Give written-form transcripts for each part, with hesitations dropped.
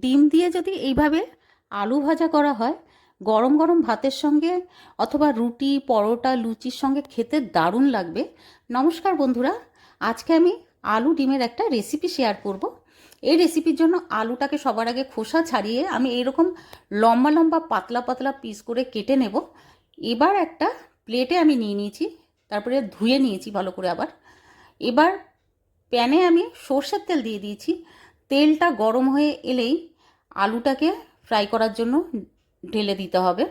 ডিম দিয়ে যদি এইভাবে আলু ভাজা করা হয়, গরম গরম ভাতের সঙ্গে অথবা রুটি, পরোটা, লুচির সঙ্গে খেতে দারুণ লাগবে। নমস্কার বন্ধুরা, আজকে আমি আলু ডিমের একটা রেসিপি শেয়ার করব। এই রেসিপির জন্য আলুটাকে সবার আগে খোসা ছাড়িয়ে আমি এইরকম লম্বা লম্বা পাতলা পাতলা পিস করে কেটে নেব। এবার একটা প্লেটে আমি নিয়ে নিয়েছি, তারপরে ধুয়ে নিয়েছি ভালো করে। এবার প্যানে আমি সর্ষের তেল দিয়ে দিয়েছি। তেলটা গরম হয়ে এলেই আলুটাকে ফ্রাই করার জন্য ঢেলে দিতে হবে।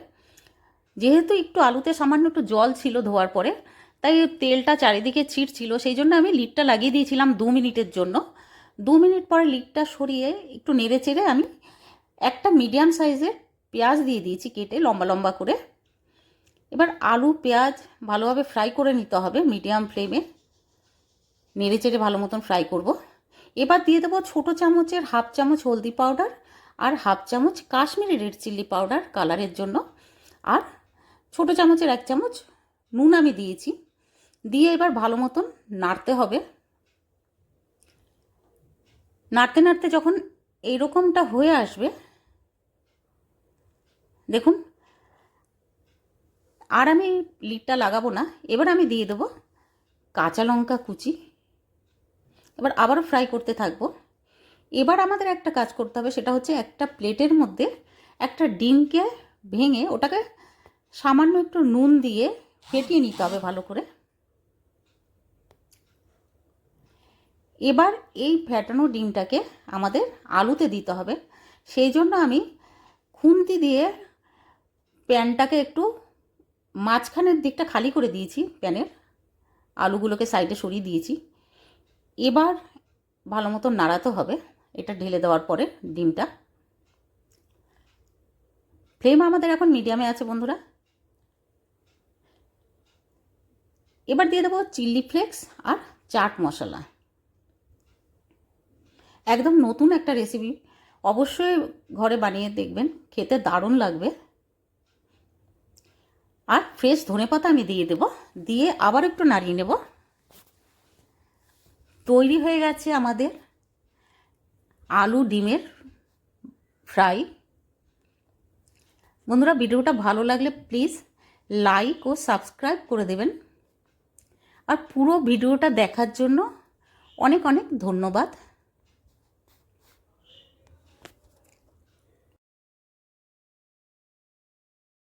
যেহেতু একটু আলুতে সামান্য একটু জল ছিল ধোয়ার পরে, তাই তেলটা চারিদিকে ছিটছিল, সেই জন্য আমি লিডটা লাগিয়ে দিয়েছিলাম 2 মিনিটের জন্য। 2 মিনিট পরে লিডটা সরিয়ে একটু নেড়ে চেড়ে আমি একটা মিডিয়াম সাইজের পেঁয়াজ দিয়ে দিয়েছি কেটে লম্বা লম্বা করে। এবার আলু পেঁয়াজ ভালোভাবে ফ্রাই করে নিতে হবে মিডিয়াম ফ্লেমে, নেড়ে চেড়ে ভালো মতন ফ্রাই করব। এবার দিয়ে দেবো ছোটো চামচের 1/2 চামচ হলদি পাউডার আর 1/2 চামচ কাশ্মীরি রেড চিলি পাউডার কালারের জন্য, আর ছোটো চামচের 1 চামচ নুন আমি দিয়েছি। দিয়ে এবার ভালো মতন নাড়তে হবে। নাড়তে নাড়তে যখন এইরকমটা হয়ে আসবে, দেখুন, আর আমি লিডটা লাগাবো না। এবার আমি দিয়ে দেবো কাঁচা লঙ্কা কুচি। এবার আবারও ফ্রাই করতে থাকবো। এবার আমাদের একটা কাজ করতে হবে, সেটা হচ্ছে একটা প্লেটের মধ্যে একটা ডিমকে ভেঙে ওটাকে সামান্য একটু নুন দিয়ে ফেটিয়ে নিতে হবে ভালো করে। এবার এই ফেটানো ডিমটাকে আমাদের আলুতে দিতে হবে। সেই জন্য আমি খুন্তি দিয়ে প্যানটাকে একটু মাঝখানের দিকটা খালি করে দিয়েছি, প্যানের আলুগুলোকে সাইডে সরিয়ে দিয়েছি। এবার ভালো মতো নাড়াতে হবে এটা ঢেলে দেওয়ার পরে ডিমটা। ফ্লেম আমাদের এখন মিডিয়ামে আছে বন্ধুরা। এবার দিয়ে দেবো চিলি ফ্লেক্স আর চাট মশলা। একদম নতুন একটা রেসিপি, অবশ্যই ঘরে বানিয়ে দেখবেন, খেতে দারুণ লাগবে। আর ফ্রেশ ধনেপাতা আমি দিয়ে দেব, দিয়ে আবার একটু নাড়িয়ে নেব। তৈরি হয়ে গেছে আমাদের আলু ডিমের ফ্রাই। বন্ধুরা, ভিডিওটা ভালো লাগলে প্লিজ লাইক ও সাবস্ক্রাইব করে দেবেন। আর পুরো ভিডিওটা দেখার জন্য অনেক অনেক ধন্যবাদ।